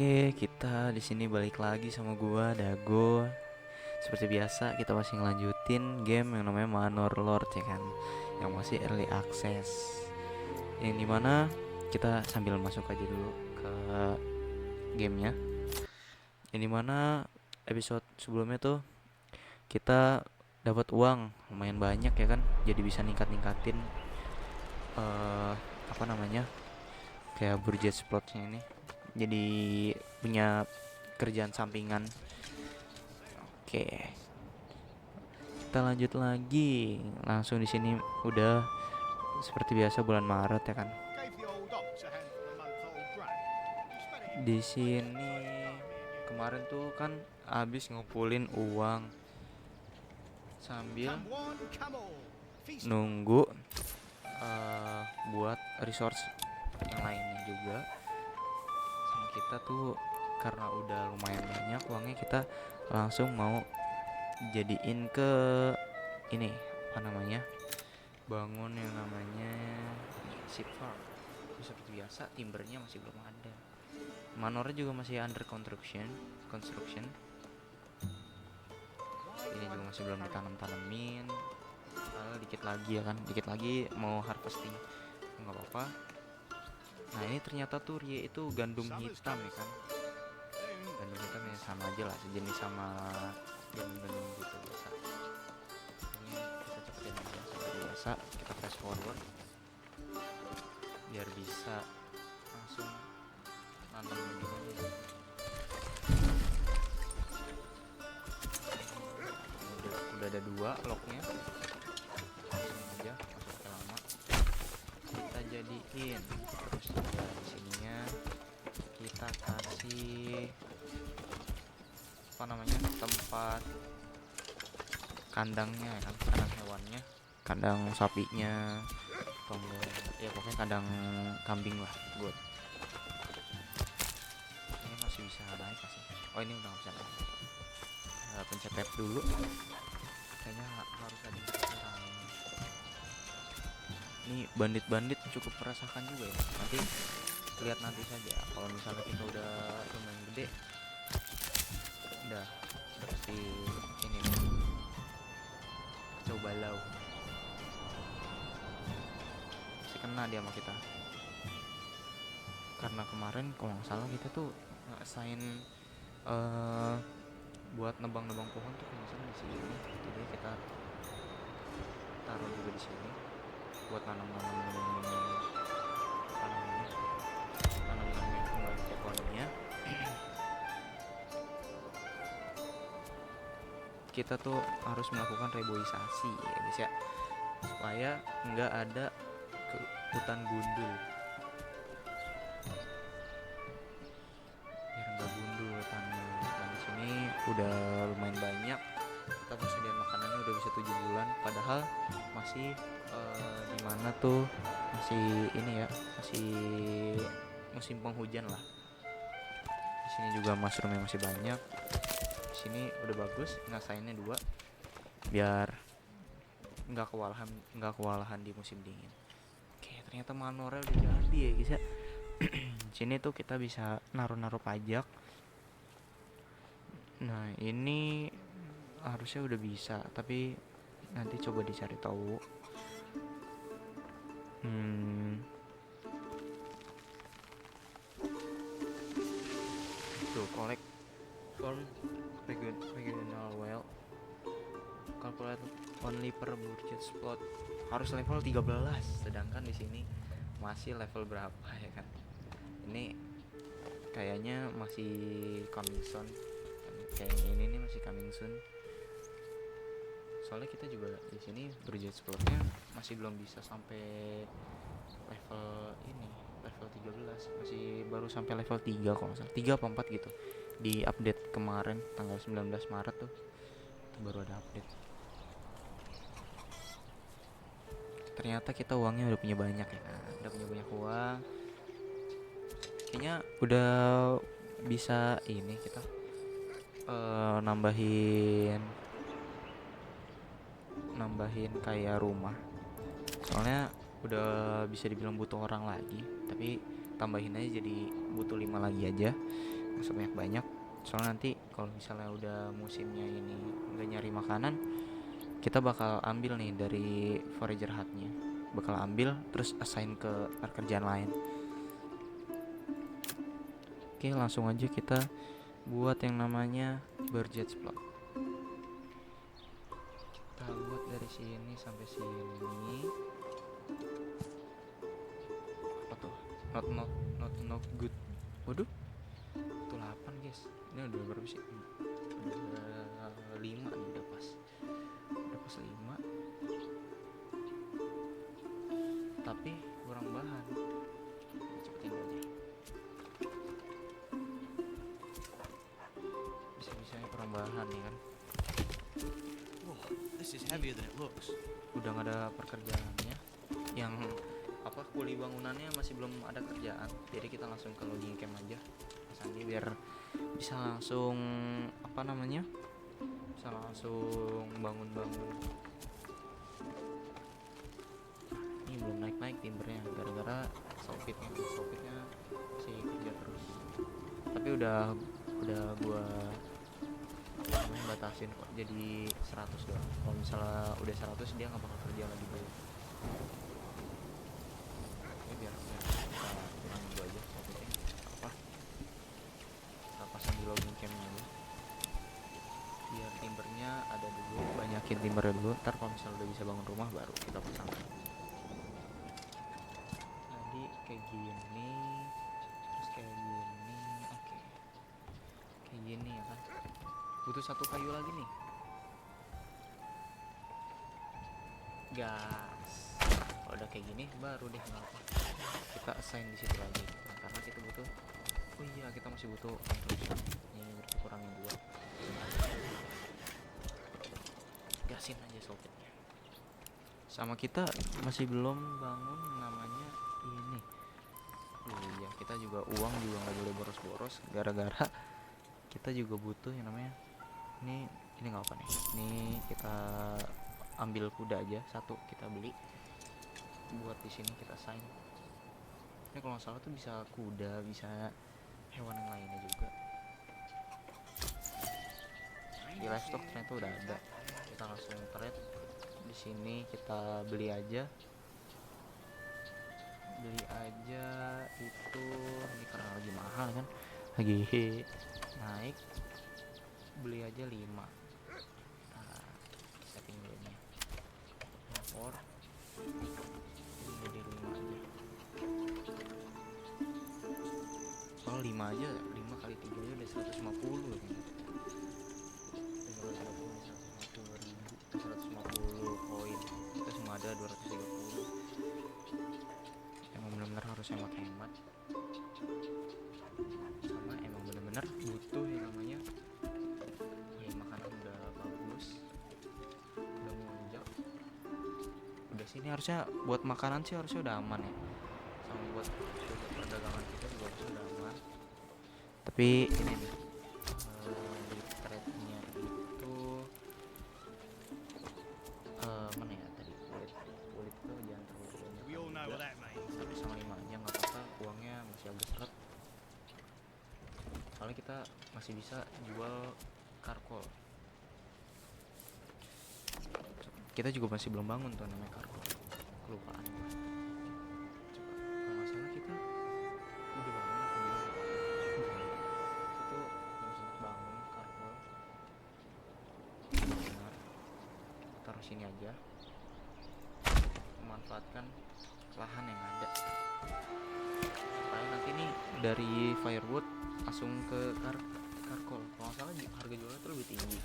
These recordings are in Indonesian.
Oke, kita di sini balik lagi sama gua Dago. Seperti biasa, kita masih ngelanjutin game yang namanya Manor Lord ya kan, yang masih early access. Yang dimana kita sambil masuk aja dulu ke gamenya. Yang dimana episode sebelumnya tuh kita dapat uang lumayan banyak ya kan, jadi bisa ningkatin eh apa namanya, kayak budget plotnya ini. Jadi punya kerjaan sampingan. Oke, kita lanjut lagi. Langsung di sini udah seperti biasa bulan Maret ya kan. Di sini kemarin tuh kan abis ngumpulin uang sambil nunggu buat resource yang lainnya juga. Sama kita tuh karena udah lumayan banyak uangnya, kita langsung mau jadiin ke ini apa namanya, bangun yang namanya sheep farm. Seperti biasa timbernya masih belum ada, manornya juga masih under construction. Ini juga masih belum ditanam-tanemin. Dikit lagi ya kan, dikit lagi mau harvesting, nggak apa-apa. Nah ini ternyata tuh Rie itu gandum hitam ya kan. Gandum hitam ya sama aja lah, sejenis sama gandum gitu biasa. Ini kita cepetin aja seperti biasa, kita fast forward biar bisa langsung nanam begini. Udah ada 2 locknya, langsung aja masuk ke lama kita jadiin. Terus juga di sininya kita kasih apa namanya, tempat kandangnya kan, kandang hewannya, kandang sapinya, ya pokoknya kandang kambing lah buat. Ini masih bisa naik sih. Oh ini udah nggak bisa naik. Pencet tab dulu, kayaknya harus ada sekarang. Ini bandit cukup merasakan juga ya, nanti lihat nanti saja. Kalau misalnya kita udah lumayan gede, udah pasti ini coba lau pasti kena dia sama kita. Karena kemarin kalau nggak salah kita tuh nge-assign buat nebang-nebang pohon tuh kalau misalnya di sini, jadi kita taruh juga di sini buat nanam-nanam apa namanya, tanam-tanam yang kembali ekonominya. Kita tuh harus melakukan reboisasi ya guys ya, supaya nggak ada hutan gundul, biar nggak gundul hutannya. Dan di sini udah lumayan banyak, kita persediaan makanannya udah bisa 7 bulan, padahal masih di mana tuh masih ini ya, masih musim penghujan lah. Di sini juga mushroomnya masih banyak. Di sini udah bagus, ngasainnya 2 biar nggak kewalahan di musim dingin. Oke, ternyata manornya udah jadi ya guys ya. Sini tuh kita bisa naruh pajak. Nah ini harusnya udah bisa, tapi nanti coba dicari tahu. Tuh collect from regional well, calculate only per budget spot. Harus level 13, sedangkan di sini masih level berapa ya kan. Ini kayaknya masih coming soon. Kayaknya ini nih masih coming soon. Soalnya kita juga di sini budget spotnya masih belum bisa sampai level ini, level 13, masih baru sampai level 3 kalau salah, 3 apa 4 gitu. Di update kemarin tanggal 19 Maret tuh itu baru ada update. Ternyata kita uangnya udah punya banyak ya kan, udah punya banyak uang. Kayaknya udah bisa ini kita nambahin kayak rumah. Soalnya udah bisa dibilang butuh orang lagi, tapi tambahin aja jadi butuh 5 lagi aja nggak usah banyak-banyak, soalnya nanti kalau misalnya udah musimnya ini nggak nyari makanan, kita bakal ambil nih dari forager hutnya, bakal ambil terus assign ke kerjaan lain. Oke, langsung aja kita buat yang namanya Burgess plot. Kita buat dari sini sampai sini. Apa tuh? Not good. Waduh, itu 8 guys. Ini udah berapa sih? Udah 5 nih, udah pas 5. Tapi kurang bahan. Cepetin aja. Bisa-bisanya kurang bahan nih kan. This is heavier than it looks. Udah nggak ada pekerjaannya, yang apa kuli bangunannya masih belum ada kerjaan, jadi kita langsung ke logging camp aja Mas Andi, biar bisa langsung apa namanya, bisa langsung bangun-bangun. Ini belum naik timbernya gara-gara sopitnya masih kerja terus, tapi udah gua batasin kok jadi 100 doang. Kalau misalnya udah 100 dia nggak bakal kerja lagi dulu. Ini biar kita kurangin dulu aja sopitnya, apa kita pasang di logging campnya aja biar timbernya ada dulu, banyakin timbernya dulu, ntar kalau misalnya udah bisa bangun rumah baru kita pasang. Jadi kayak gini, terus kayak gini, oke. Kayak gini ya kan, butuh 1 kayu lagi nih, gas. Kalau udah kayak gini baru deh kenapa kita assign di situ lagi. Nah, karena kita butuh, oh iya kita masih butuh construction, ini berkurangin 2. Gasin aja socketnya. Sama kita masih belum bangun namanya ini. Oh iya, kita juga uang juga nggak boleh boros-boros, gara-gara kita juga butuh yang namanya ini nggak apa nih, ini kita ambil kuda aja 1, kita beli buat di sini kita sign. Ini kalau nggak salah tuh bisa kuda, bisa hewan yang lainnya juga. Di livestock ternyata udah ada, kita langsung trade di sini, kita beli aja itu. Ini karena lagi mahal kan, lagi naik, beli aja 5. Nah, setting dulu nih import, jadi 5 aja. Soal 5 aja, 5 kali 3 aja udah 150 kan. 150 koin, kita cuma ada 230. Emang bener-bener harus hemat-hemat, sama emang bener-bener butuh yang namanya ya makanan udah bagus, udah melonjak. Udah sini harusnya buat makanan sih harusnya udah aman ya, sama buat perdagangan kita juga harusnya udah aman. Tapi ini nih, di trade-nya itu mana ya tadi, kulit tuh jangan terlalu banyak juga, 1 sama 5 aja nggak apa-apa, uangnya masih agak seret. Soalnya kita masih bisa jual karkol, kita juga masih belum bangun tuh namanya karkol, kelupaan gua. Coba kalau nggak salah kita udah bangun apa belum, itu belum sempat bangun karkol. Benar, taruh sini aja, memanfaatkan lahan yang ada supaya nanti nih dari firewood langsung ke karkol. Kalau nggak salah harga jualnya tuh lebih tinggi,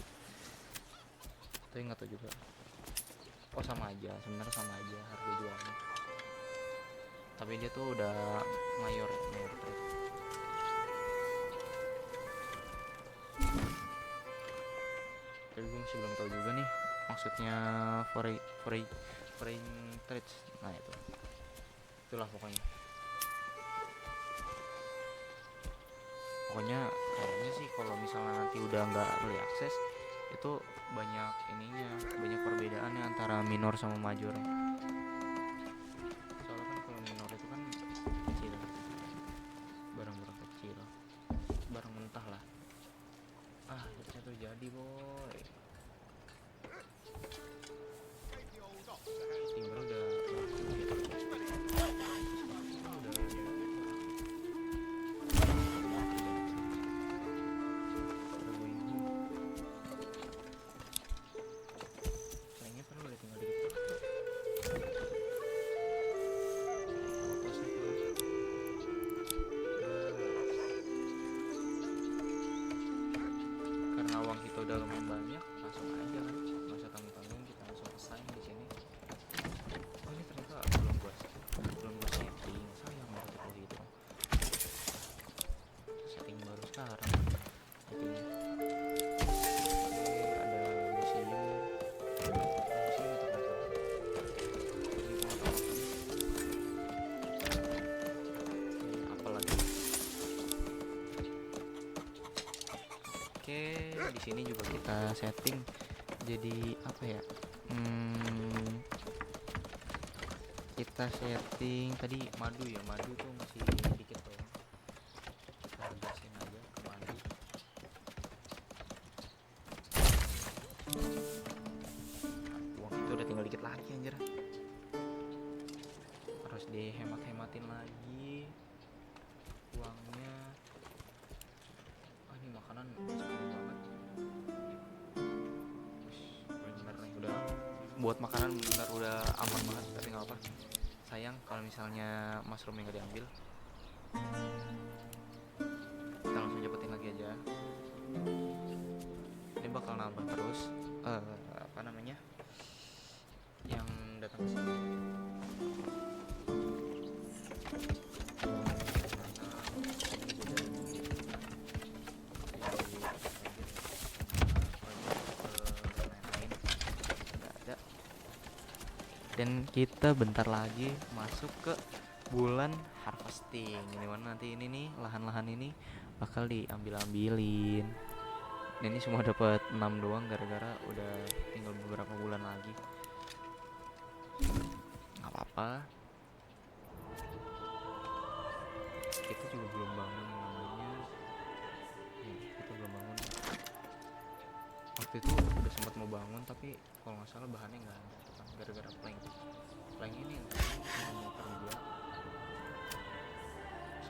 tapi nggak tahu juga. Oh sama aja, sebenarnya sama aja harga jualnya, tapi dia tuh udah mayor trade. Tapi gue masih belum tahu juga nih maksudnya foreign trade. Nah itulah pokoknya kayaknya sih kalau misalnya nanti udah nggak early access itu banyak ininya, banyak perbedaannya antara minor sama major. Soalnya kan kalau minor itu kan kecil, barang-barang kecil, barang tuh jadi boy. Timber udah karena uang kita udah lumayan banyak, langsung aja kan, nggak usah tanggung-tanggung, kita langsung assign di sini. Oh ini ternyata belum gua setting, sayang banget kalau gitu. Setting baru sekarang. Setting. Ada museum ternyata. Apa lagi? Oke, di sini juga kita setting jadi apa ya? Kita setting tadi madu ya, madu tuh masih dikit tuh. Kita gasin aja ke madu. Uang itu udah tinggal dikit lagi anjir. Harus dihemat-hematin lagi uangnya. Ini makanan sepuluh banget. Bener nih udah buat makanan bener udah aman banget, tapi nggak apa. Sayang kalau misalnya mushroomnya nggak diambil. Kita langsung cepetin lagi aja. Ini bakal nambah terus apa namanya yang datang ke sini. Dan kita bentar lagi masuk ke bulan harvesting, ini mana nanti ini nih lahan-lahan ini bakal diambil-ambilin. Dan ini semua dapat 6 doang gara-gara udah tinggal beberapa bulan lagi. Nggak apa-apa, kita juga belum bangun yang namanya kita belum bangun. Waktu itu udah sempat mau bangun tapi kalau nggak salah bahannya nggak ada gara-gara plank ini mau kerja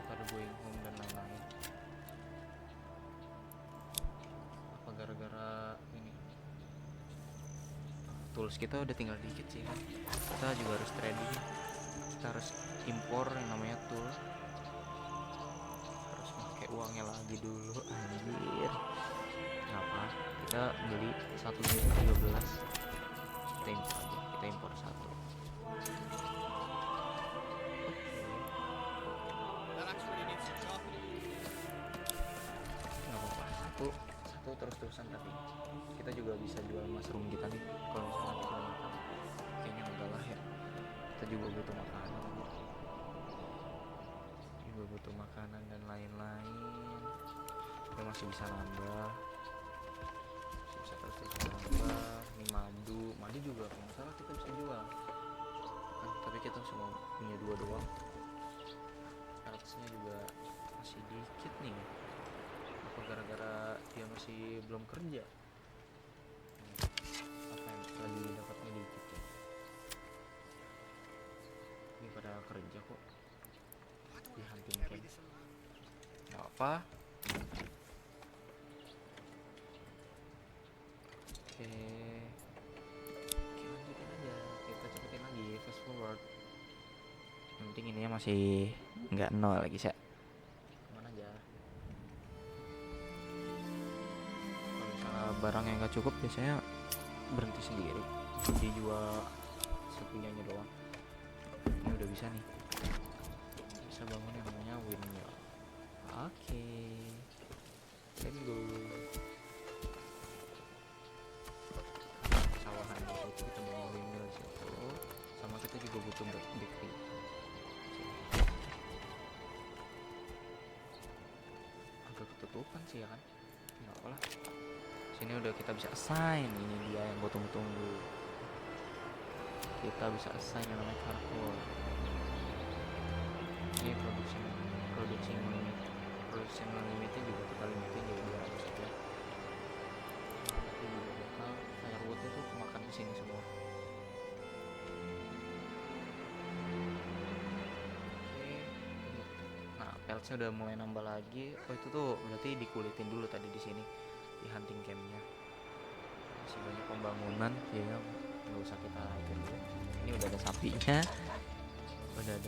pada going home dan lain-lain. Apa gara-gara ini tools kita udah tinggal dikit sih kan. Kita juga harus trading, kita harus impor yang namanya tool, harus pakai uangnya lagi dulu anjir. Ngapa kita beli 1.13, kita impor aja, kita impor 1. Nggak apa-apa, satu terus-terusan, tapi kita juga bisa jual mushroom kita nih kalau misalnya kita makan. Kayaknya enggak lah ya, kita juga butuh makanan dan lain-lain. Kita masih bisa nambah, bisa terus-terusan nambah. Ini madu juga kalau nggak salah kita bisa jual kan, tapi kita cuma punya 2 doang. Harusnya juga masih dikit nih, apa gara-gara dia masih belum kerja, apa yang lagi dapatnya dikit ya. Ini pada kerja kok di hunting camp, nggak apa. Oke, lanjutin aja, kita cepetin lagi, fast forward. Yang penting ininya masih nggak nol lagi sih. Kemana aja? Kalau misalnya barang yang nggak cukup biasanya berhenti sendiri, dijual sepunyanya doang. Ini udah bisa nih, bisa bangun yang namanya windmill. Oke, let's go. Sawahan di situ, kita bangun windmill di situ. Sama kita juga butuh bakery. Agak ketutupan sih ya kan, nggak apa lah. Sini udah kita bisa assign, ini dia yang gue tunggu-tunggu. Kita bisa assign yang namanya carport. Ini production limitnya juga kita limitin jadi 200 aja. sini semua. Oke. Nah, peltsnya udah mulai nambah lagi. Oh, itu tuh berarti dikulitin dulu tadi di sini di hunting campnya. Masih banyak pembangunan ya, nggak usah kita itu dulu. Ini udah ada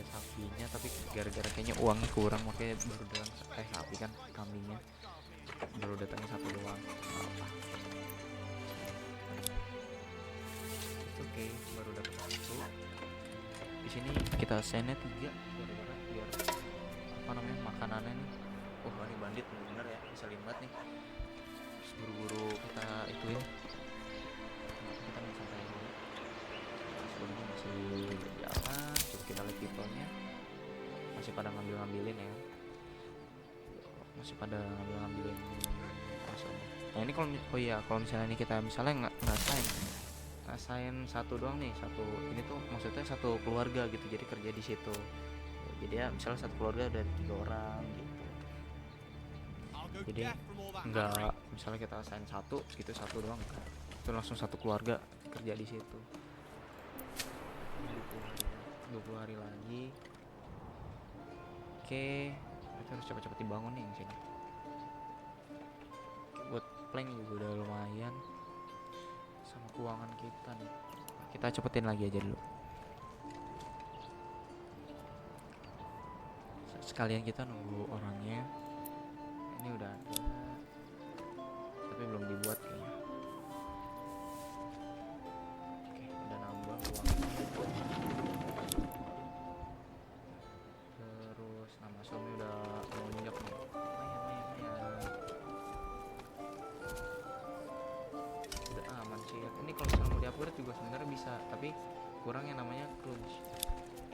sapinya, tapi gara-gara kayaknya uangnya kurang makanya baru datang sapi kan, kambingnya baru datangnya satu doang. Apa? Oke, baru dapat satu. Di sini kita sendnya 3 gara-gara biar apa namanya makanannya nih. Oh, ini bandit bener ya, bisa limbat nih. Terus buru-buru kita ituin. Kenapa kita nggak santai dulu? Sebelumnya masih berjalan, terus kita lihat people-nya masih pada ngambilin ya, masih pada ngambilin kosong. Nah ini kalau kalau misalnya ini kita misalnya nggak sign satu doang nih, satu ini tuh maksudnya satu keluarga gitu, jadi kerja di situ. Jadi ya misalnya satu keluarga ada 3 orang gitu. Jadi nggak misalnya kita sign satu gitu, satu doang kan, itu langsung satu keluarga kerja di situ. 20 hari lagi. Oke, kita harus cepet-cepet dibangun nih yang sini. Buat plank juga udah lumayan. Sama keuangan kita nih, kita cepetin lagi aja dulu. Sekalian kita nunggu orangnya. Ini udah ada, tapi belum dibuat kayaknya. Oke, udah nambah uangnya. Terus nama suami udah nunjuk nih. Lumayan. Udah aman sih. Ini kalau misalnya mau di-upgrade juga sebenarnya bisa, tapi kurang yang namanya crunch.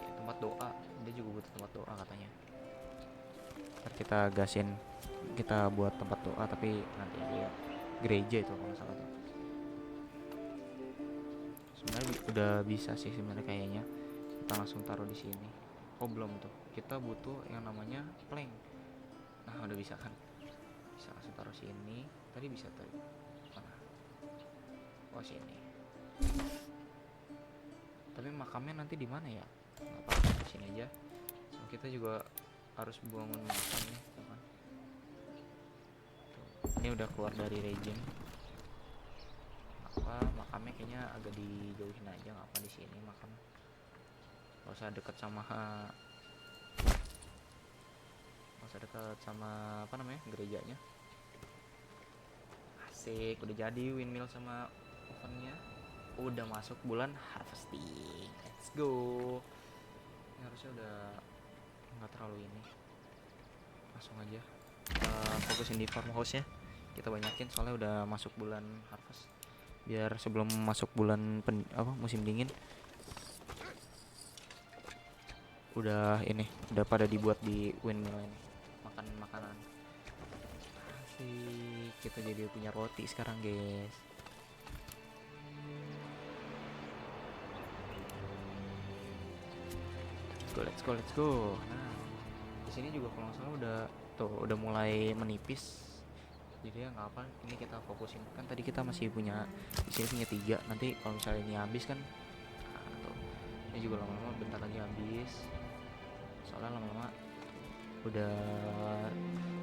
Ya, tempat doa, dia juga butuh tempat doa katanya. Ntar kita gasin, kita buat tempat doa, tapi nanti aja ya. Gereja itu kalau nggak salah tuh. Sebenarnya udah bisa sih sebenarnya kayaknya. Kita langsung taruh di sini. Oh belum tuh. Kita butuh yang namanya plank. Nah udah bisa kan? Bisa langsung taruh sini. Tadi bisa tadi. Mana? Oh sini. Tapi makamnya nanti di mana ya? Nggak apa-apa, di sini aja. So, kita juga harus bangun makam nih, teman. Ini udah keluar dari region. Apa makamnya kayaknya agak dijauhin aja, nggak apa di sini makam. Gak usah deket sama apa namanya gerejanya. Asik, udah jadi windmill sama ovennya. Udah masuk bulan harvesting, let's go. Ini harusnya udah nggak terlalu ini, langsung aja kita fokusin di farmhouse nya, kita banyakin soalnya udah masuk bulan harvest, biar sebelum masuk bulan musim dingin udah pada dibuat di windmill ini makanan. Asik, kita jadi punya roti sekarang guys. Let's go. Nah, di sini juga kalau nggak salah udah mulai menipis. Jadi ya nggak apa, ini kita fokusin. Kan tadi kita masih punya di sini punya 3. Nanti kalau misalnya ini habis kan, ini juga lama-lama bentar lagi habis. Soalnya lama-lama udah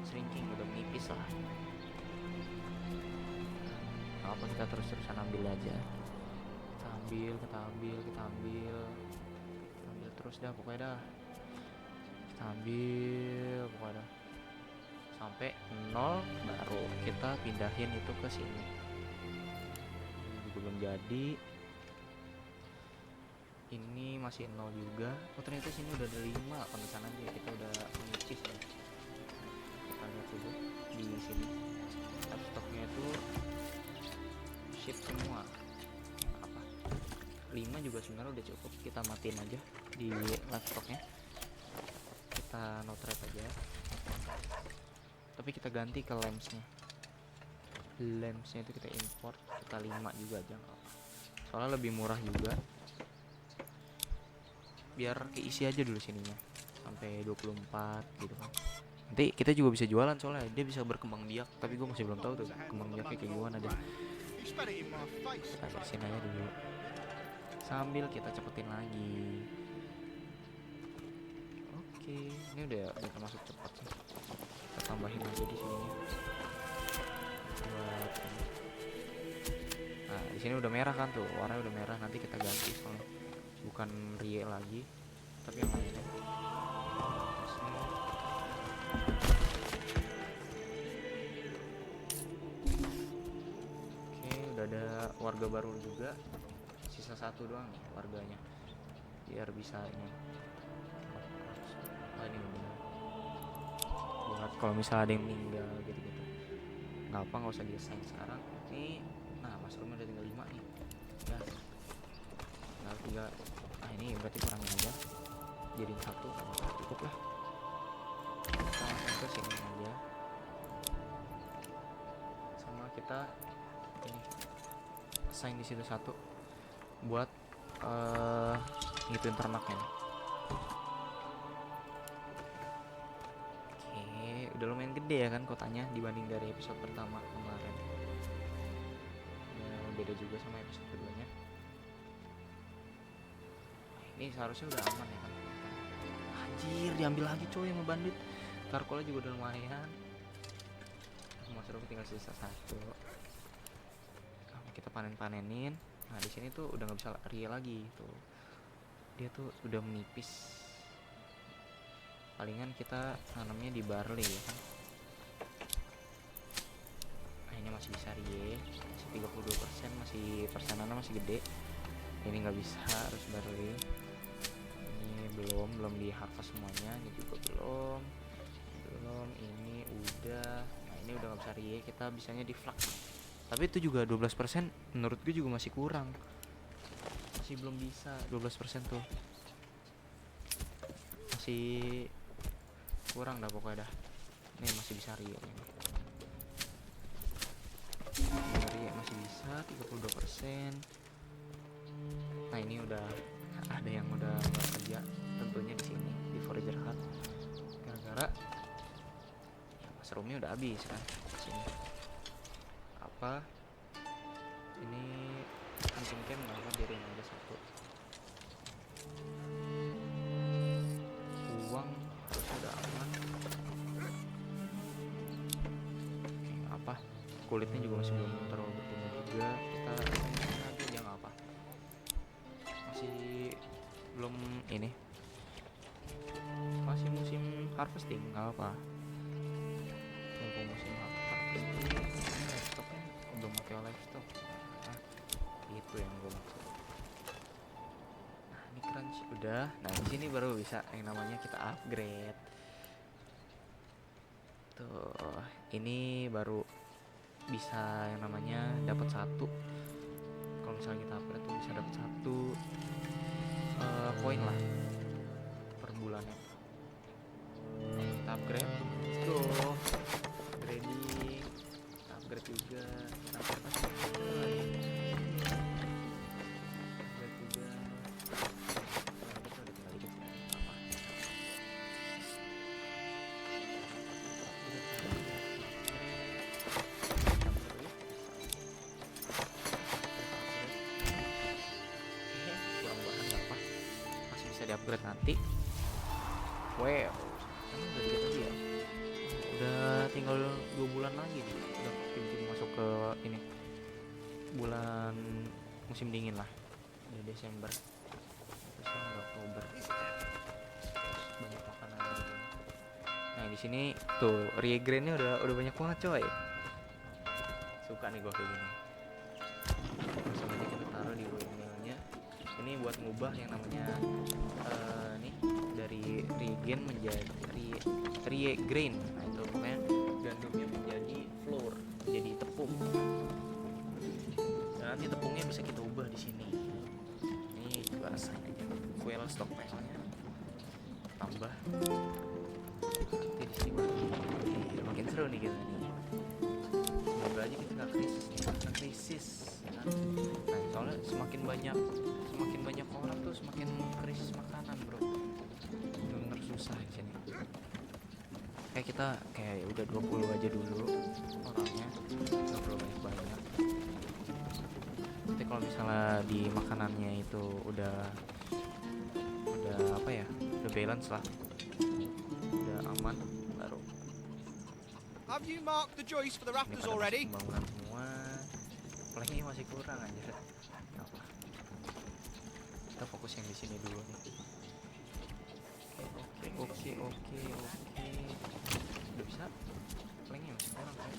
shrinking, udah menipis lah. Nggak apa, kita terus-terusan ambil aja. Kita ambil terus dah pokoknya dah. Kita ambil pokoknya dah sampai 0, baru kita pindahin itu ke sini. Ini belum jadi. Ini masih 0 juga. Oh ternyata sini udah ada 5. Pantesan aja kita udah mengicis ya. Kita lihat dulu di sini. Stoknya itu ship semua. 5 juga sebenarnya udah cukup, kita matiin aja di laptopnya, kita no trap aja, tapi kita ganti ke lensnya itu kita import, kita 5 juga aja nggak apa, soalnya lebih murah juga, biar keisi aja dulu sininya sampai 24 gitu kan. Nanti kita juga bisa jualan soalnya dia bisa berkembang biak, tapi gue masih belum tahu tuh kembang biaknya kayak gimana deh. Kita bersihin aja dulu sambil kita cepetin lagi. Oke, ini udah termasuk cepat sih. Kita tambahin aja di sini buat ini. Nah, di sini udah merah kan tuh, warnanya udah merah. Nanti kita ganti soalnya bukan Rie lagi, tapi yang lainnya. Oke, udah ada warga baru juga. Sisa satu doang nih warganya, biar bisa ini. Oh, ini bener. Buat kalau misalnya ada yang meninggal gitu-gitu, nggak usah diassign sekarang. Nih, nah mushroomnya udah tinggal 5 nih. Ya, tinggal 3. Nah ini berarti kurangin aja, jadiin 1 cukup lah. Kita langsung ke sini aja. Sama kita ini assign di situ 1 buat ngituin ternaknya. Udah lumayan gede ya kan kotanya dibanding dari episode pertama kemarin. Beda juga sama episode keduanya. Ini seharusnya udah aman ya kan. Anjir, diambil lagi coy sama bandit. Karkolnya juga udah lumayan. Mushroom tinggal sisa 1. Nah, kita panenin. Nah di sini tuh udah nggak bisa Rie lagi tuh. Dia tuh udah menipis. Palingan kita nanamnya di barley ya kan. Nah ini masih bisa Rie, masih 32%, masih persenannya masih gede. Ini nggak bisa, harus barley. Ini belum di harvest semuanya, ini juga belum. Ini udah. Nah ini udah nggak bisa Rie, kita bisanya di flux. Tapi itu juga 12%, menurut gue juga masih kurang. Masih belum bisa 12% tuh. Masih kurang dah pokoknya dah. Nih masih bisa Rie ini. Rie masih bisa 32%. Nah ini udah ada yang udah nggak kerja tentunya di sini di Forager Hut gara-gara ya mushroomnya udah habis kan di sini. Apa ini hunting camp nggak apa jadi yang ada 1. Uang harus udah aman. Oke, apa kulitnya juga masih belum terlalu bertumbuh juga. Kita aja jangan apa, masih belum ini, masih musim harvesting nggak apa. Mumpung musim harvesting livestocknya udah pakai livestock. Nah itu yang gue maksud. Nah ini crunch udah. Nah di sini baru bisa yang namanya kita upgrade tuh. Ini baru bisa yang namanya dapat 1. Kalau misalnya kita upgrade tuh bisa dapat 1 poin lah per bulannya. Kita upgrade, let's go. Upgrading, kita upgrade juga. Kita upgrade juga. Upgrade nanti. Wow, udah dikit lagi ya. Udah tinggal 2 bulan lagi nih. Udah masuk ke ini bulan musim dingin lah. Dari Desember. Terus udah Oktober. Terus banyak makanan lagi. Nah di sini tuh Rie Grain-nya udah banyak banget coy. Suka nih gua kayak gini. Langsung aja kita taruh di windmill-nya. Ini buat ngubah yang namanya nih dari Regen menjadi Rie Grain. Nah itu pokoknya gandumnya menjadi flour, jadi tepung. Dan nanti tepungnya bisa kita ubah di sini. Ini juga rasain aja. Quail stockpile-nya tambah. Nanti di sini makin seru nih kita nih. Semoga aja kita nggak krisis, ya kan? Nah soalnya semakin banyak orang tuh semakin krisis makanan bro. Bener susah di sini. Kayak kita kayak udah 20 aja dulu orangnya, nggak perlu banyak. di makanannya itu udah apa ya, udah balance lah, udah aman, baru Have you marked the joist for the ini rafters pada masih already? pembangunan semua. Planknya masih kurang aja. Apa? Kita fokus yang di sini dulu nih. Oke. Udah bisa. Planknya masih kurang kan?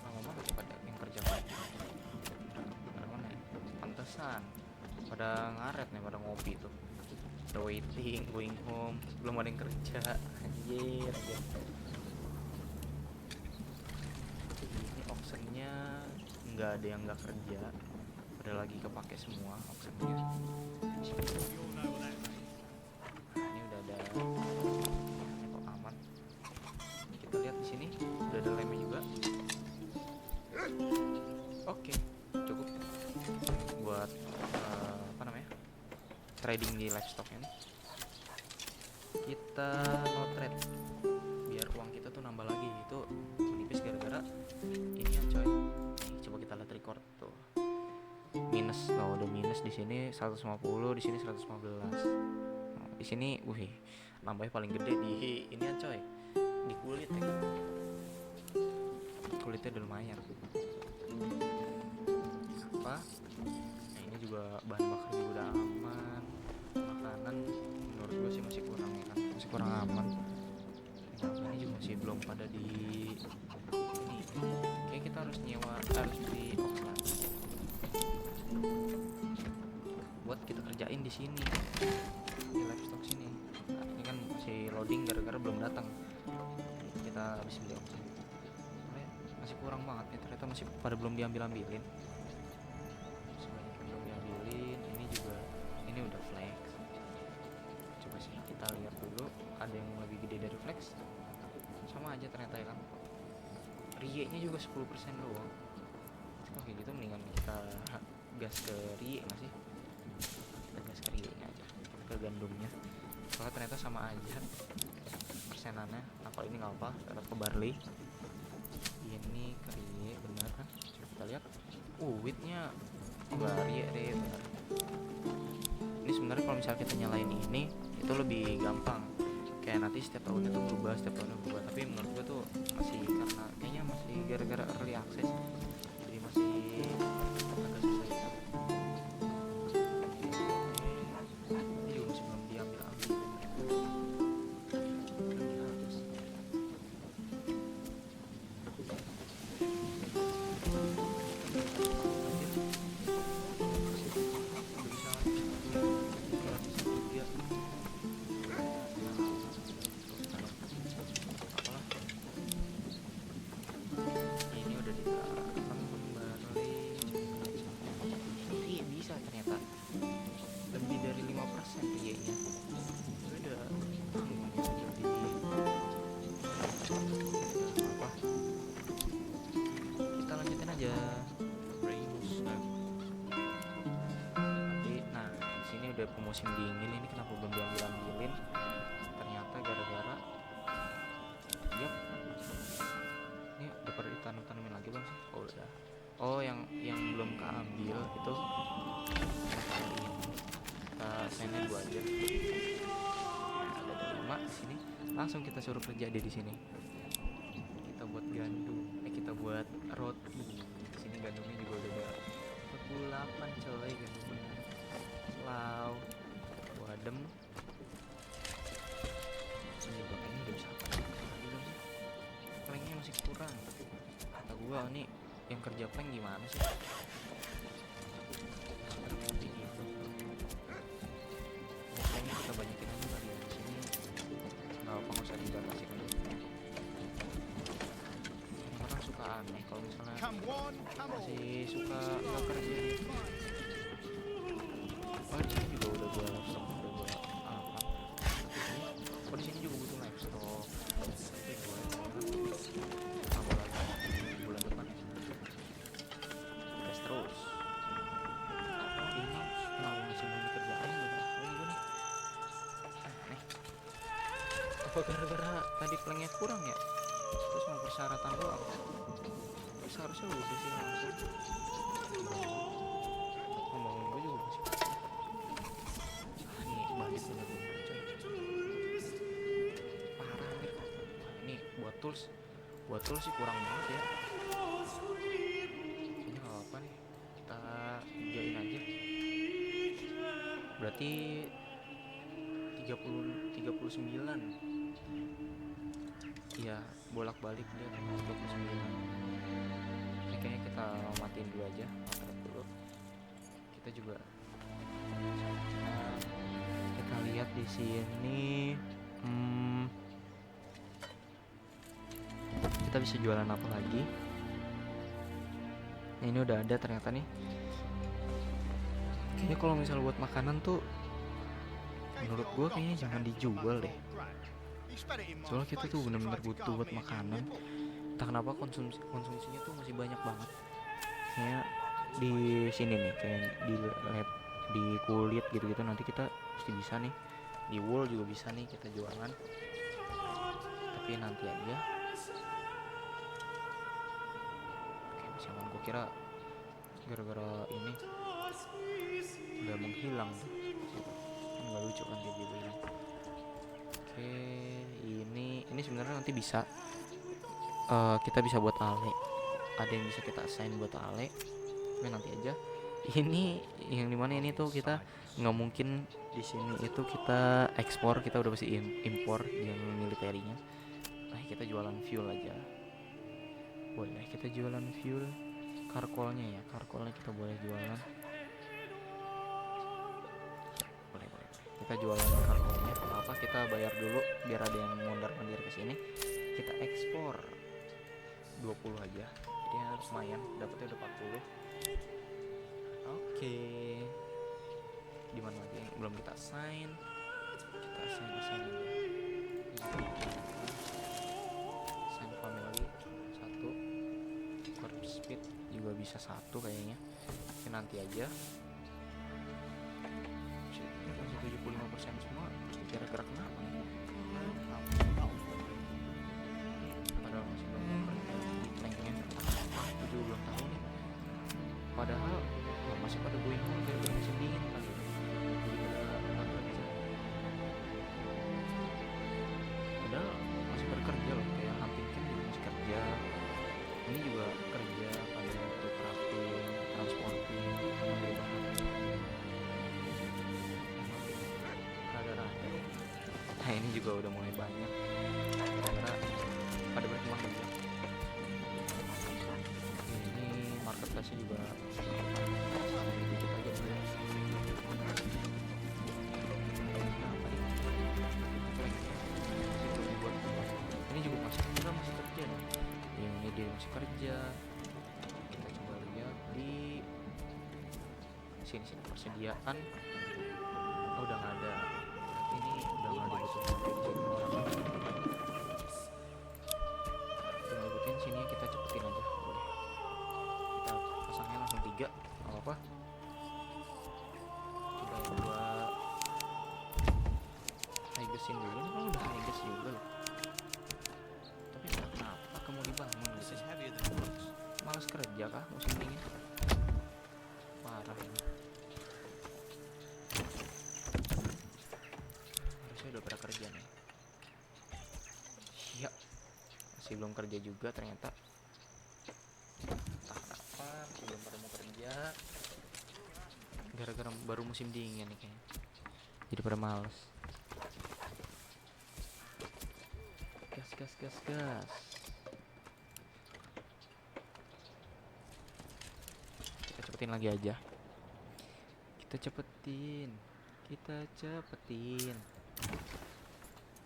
Lama banget pada yang kerja kan? Pada mana ya? Pantesan. Pada ngaret nih, pada ngopi tuh. Pada waiting, going home. Belum ada yang kerja. Anjir. Ini auctionnya nggak ada yang nggak kerja. Pada lagi kepake semua auctionnya. Ini udah ada, ini kok aman. Ini kita lihat di sini udah ada lemnya juga. Oke, cukup buat apa namanya, trading di livestock ini. Kita no trade biar uang kita tuh nambah lagi. Itu menipis gara-gara ini ya coy. Nih, coba kita lihat record tuh. Minus, udah minus di sini 150, di sini 115. Di sini, wih, nambahnya paling gede di ini ya coy, di kulit ya. Kulitnya udah lumayan. Apa? Nah ini juga bahan bakar juga udah aman. Makanan menurut gue sih masih kurang ya kan, masih kurang aman. Ini juga masih belum pada di ini. Kayak kita harus nyewa, harus di auction buat kita kerjain di sini, di livestock sini. Nah, ini kan masih loading gara-gara belum datang. Kita habis beli auction. Masih kurang banget nih, ternyata masih pada belum diambil-ambilin. Sebanyak belum diambilin. Ini juga, ini udah flex. Coba sih kita lihat dulu, ada yang lebih gede dari flex. Sama aja ternyata ya kan. Rie nya juga 10% doang. Kalau kayak gitu mendingan kita gas ke rie nggak sih? Kita gas ke rie nya aja, ke gandumnya. Soalnya ternyata sama aja persenannya. Nah kalau ini nggak apa, tetap ke barley. Ini ke rie bener kan? Coba kita lihat. Wheatnya enggak, rie bener. Ini sebenarnya kalau misalnya kita nyalain ini itu lebih gampang. Kayak nanti setiap tahunnya tuh berubah, tapi menurut gue tuh masih, karena kayaknya masih gara-gara early access, jadi masih agak susah gitu. Ini juga masih belum diambil udah musim dingin. Ini kenapa belum diambil-ambilin? Ternyata gara-gara ini udah pada ditanam-tanamin lagi belum sih? Oh udah. Oh yang belum keambil itu kita sendnya 2 aja. Nah, ada 5 di sini. Langsung kita suruh kerja di sini. Kita buat gandum, kita buat roti. Di sini gandumnya juga udah 48 coy gandumnya. Wow, adem. Ini juga ini udah bisa apa lagi belum sih? Planknya masih kurang. Kata gua nih yang kerja plank gimana sih? Planknya kita banyakin aja kali ya di sini. Nggak apa, nggak usah dibatasi kan. Orang suka aneh kalau misalnya masih suka nggak kerja. Oh di sini juga udah gua livestock, udah gua apa? Oh di sini juga butuh livestock. Tapi gua tambah lagi bulan depan ya. Tes terus. Oh ini kenapa masih belum dikerjain? Udah juga nih. Nih. Apa gara-gara tadi planknya kurang ya? Terus mau persyaratan doang. Terus harusnya udah sih langsung. Membangun gue juga masih nih bandit bener-bener coy, parah nih. Ini buat tools sih kurang banget ya, kayaknya nggak apa nih, kita jain aja. Berarti 39. Iya, bolak-balik dia tuh 39. Ini kayaknya kita matiin dulu aja, matiin dulu. Kita juga kita lihat di sini. Kita bisa jualan apa lagi? Nah, ini udah ada ternyata nih. Kayaknya kalau misal buat makanan tuh menurut gue kayaknya jangan dijual deh. Soalnya kita tuh bener-bener butuh buat makanan. Entah kenapa konsumsinya tuh masih banyak banget. Kayak di sini nih, kayak di lab, di kulit gitu-gitu nanti kita pasti bisa nih. Di wool juga bisa nih kita jualan. Tapi nanti aja. Oke, misalkan gue kira gara-gara ini udah menghilang tuh. Kan gak lucu kan dia hilang. Oke, ini sebenarnya nanti bisa kita bisa buat ale. Ada yang bisa kita assign buat ale. Tapi nanti aja. Ini yang dimana ini tuh kita nggak mungkin di sini itu kita ekspor, kita udah pasti impor yang militernya. Nah, kita jualan fuel aja. Boleh kita jualan fuel. Karkolnya kita boleh jualan. Boleh. Kita jualan karkolnya. Apa kita bayar dulu biar ada yang mondar-mandir ke sini. Kita ekspor 20 aja. Jadi lumayan, dapatnya udah 40. Oke. Di mana lagi yang belum kita assign? Kita assign aja. Assign family 1. Warp speed juga bisa 1 kayaknya. Oke, nanti aja. Masih 75% semua. Kira-kira kenapa nih? Padahal masih belum pernah di tanknya. Aku juga belum tahu nih. Padahal masih pada going on gara-gara musim dingin kan. Padahal masih bekerja loh, kayak Hunting kan juga masih kerja. Ini juga kerja pada waktu crafting, transporting, rada-rada. Nah, ini juga udah mulai banyak karena pada berkembang kerja. Ini marketplace juga dikit aja dulu ya. Ini juga masih kerja nih. Ini dia masih kerja. Kita coba lihat di sini persediaan. Oh, udah nggak ada. Ini udah nggak dibutuhkan di sini orang. Udah ngebutin sini, kita cepetin aja. Boleh. Kita pasangnya langsung 3. Nggak apa-apa. Coba gua high-gesin dulu. Ini kan udah high-ges juga loh. Tapi kenapa kamu dibangun gitu? Males kerja kah musim dingin? Parah ini. Harusnya udah pada kerja nih. Iya, masih belum kerja juga ternyata. Entah kenapa masih belum pada mau kerja. Gara-gara baru musim dingin nih kayaknya. Jadi pada males. Gas. Kita cepetin lagi aja. Kita cepetin.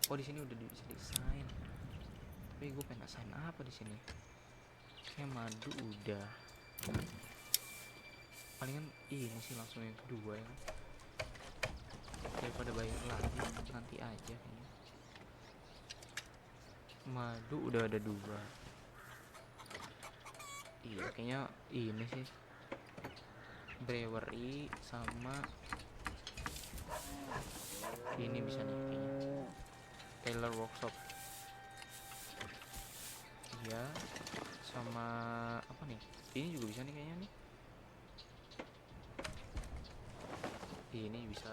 Oh, di sini udah bisa desain. Tapi gue pengen assign apa di sini? Kayak madu udah. Palingan ini sih langsung yang kedua ya. Daripada bayar lagi nanti aja kayaknya. Madu udah ada 2. Iya, kayaknya ini sih brewery sama ini bisa nih kayaknya. Tailor workshop. Iya, sama apa nih? Ini juga bisa nih kayaknya nih. Ini bisa.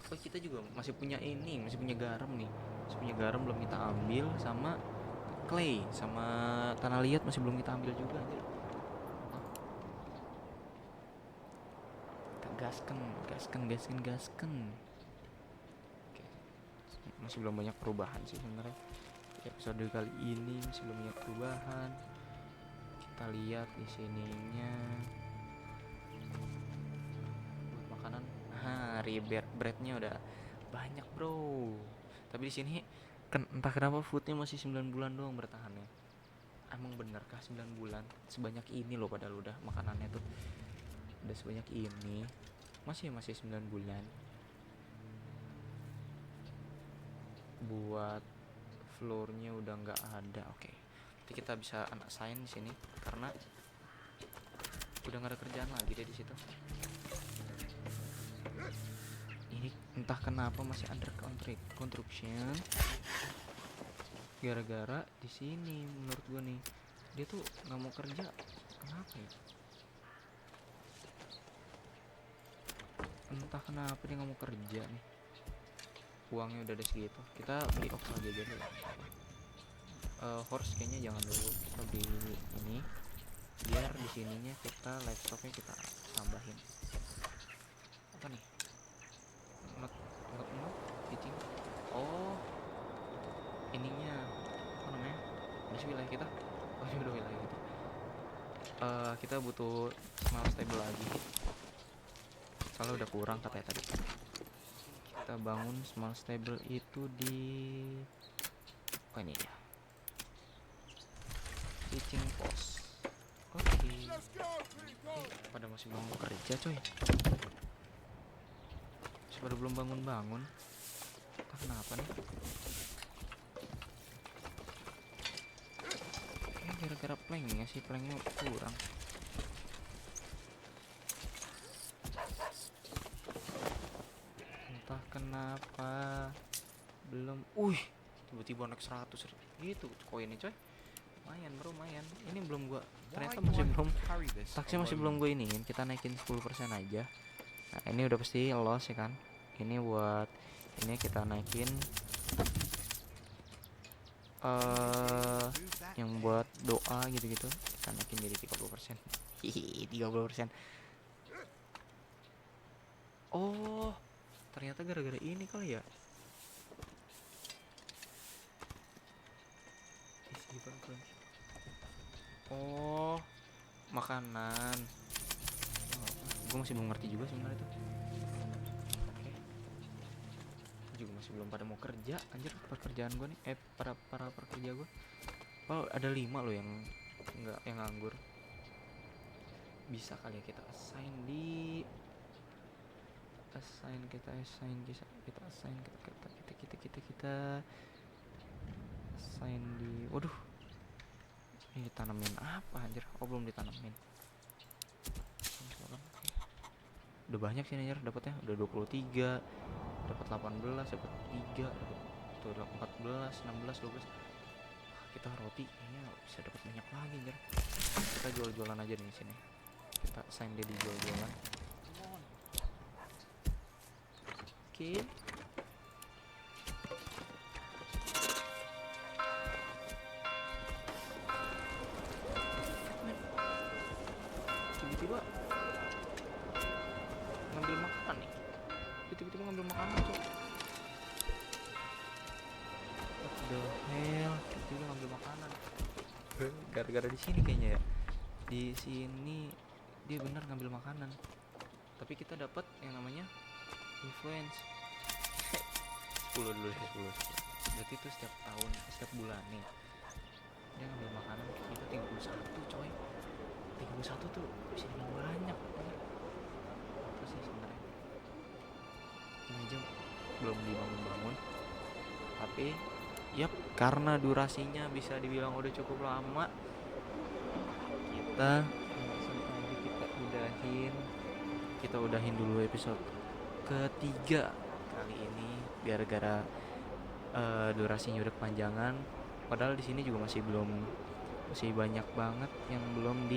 Oh, kita juga masih punya ini, masih punya garam nih. Masih punya garam belum kita ambil, sama clay, sama tanah liat masih belum kita ambil juga anjir. Ah, kita gasken, gasken, gasken, gasken. Oke, masih belum banyak perubahan sih sebenarnya. Episode kali ini masih belum banyak perubahan. Kita lihat di sininya. Buat makanan, breadnya udah banyak bro. Tapi di sini entah kenapa foodnya masih 9 bulan doang bertahannya. Emang benarkah 9 bulan sebanyak ini loh, padahal udah makanannya tuh udah sebanyak ini, masih 9 bulan. Buat floornya udah nggak ada. Oke, nanti kita bisa anak sains di sini karena udah nggak ada kerjaan lagi deh di situ. Ini entah kenapa masih under construction. Gara-gara di sini menurut gue nih, dia tuh nggak mau kerja. Kenapa ya? Entah kenapa dia nggak mau kerja nih. Uangnya udah ada segitu. Kita beli ox aja dulu. Horse kayaknya jangan dulu. Kita beli ini. Biar di sininya kita livestocknya kita tambahin. Apa nih? Not pitching. Oh, ininya apa namanya? Masih wilayah kita. Oh, ini udah wilayah kita. Kita butuh small stable lagi. Kalau udah kurang katanya tadi. Kita bangun small stable itu di ini ya. Pitching post. Oke. Pada masih belum kerja coy. Masih pada belum bangun-bangun. Kenapa nih? Gara-gara planknya sih, planknya kurang. Entah kenapa belum. Tiba-tiba naik 100 gitu koinnya coy. Lumayan bro, lumayan. Ini belum gua, ternyata masih belum, taksnya masih belum gue iniin. Kita naikin 10% aja. Nah ini udah pasti loss ya kan. Ini buat ini kita naikin yang buat doa gitu-gitu kita naikin jadi 30%. Hihi, 30%. Oh, ternyata gara-gara ini kali ya. Oh, makanan. Gue masih belum ngerti juga sebenarnya itu. Oke. Juga masih belum pada mau kerja, anjir pekerjaan gue nih. Para pekerja gue. Oh, ada 5 loh yang enggak, yang nganggur. Bisa kali ya kita assign di kita assign di, waduh, ini ditanamin apa anjir? Oh belum ditanamin. Udah banyak sih anjir dapatnya, udah 23, dapat 18, dapat 3, dapat tuh 14, 16, 12. Kita roti kayaknya bisa dapat banyak lagi anjir. Kita jual-jualan aja di sini. Kita assign dia di jual-jualan. Oke. Tiba-tiba ngambil makanan nih. Tiba-tiba ngambil makanan coy. What the hell? Tiba-tiba ngambil makanan. Gara-gara di sini kayaknya ya. Di sini dia benar ngambil makanan. Tapi kita dapat yang namanya influence. 10 dulu ya, 10. Berarti itu setiap tahun, setiap bulan nih dia ngambil makanan kita 31 coy. 31 tuh bisa dibilang banyak ya. Itu sih sebenarnya. Ini aja belum dibangun-bangun. Tapi yap, karena durasinya bisa dibilang udah cukup lama, kita langsung aja kita udahin dulu episode ketiga kali ini gara-gara durasinya udah kepanjangan. Padahal di sini juga masih banyak banget yang belum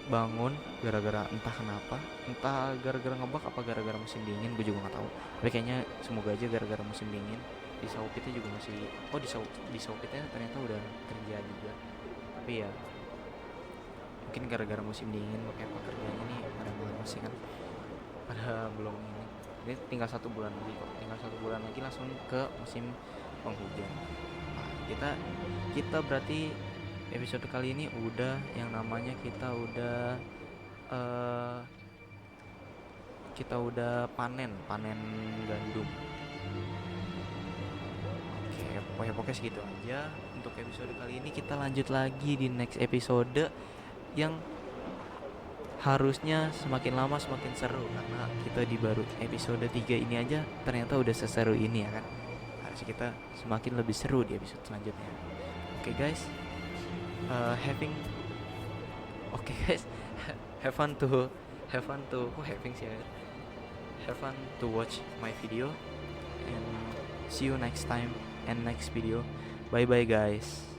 bangun gara-gara entah kenapa, entah gara-gara ngebug apa gara-gara musim dingin, gue juga nggak tahu. Tapi kayaknya semoga aja gara-gara musim dingin. Di sauk kita juga masih, oh di sauk kita ternyata udah kerja juga. Tapi ya mungkin gara-gara musim dingin makanya pekerjaannya nih pada malas sih kan, pada belum ini tinggal 1 bulan lagi kok, tinggal 1 bulan lagi langsung ke musim penghujan. Nah, kita berarti episode kali ini udah yang namanya eh kita udah panen panen gandum. Oke, pokoknya segitu aja untuk episode kali ini. Kita lanjut lagi di next episode yang harusnya semakin lama semakin seru, karena kita di baru episode 3 ini aja ternyata udah seseru ini ya kan. Harusnya kita semakin lebih seru di episode selanjutnya. Oke guys, having oke guys, have fun to having sih ya. Have fun to watch my video and see you next time and next video. Bye bye guys.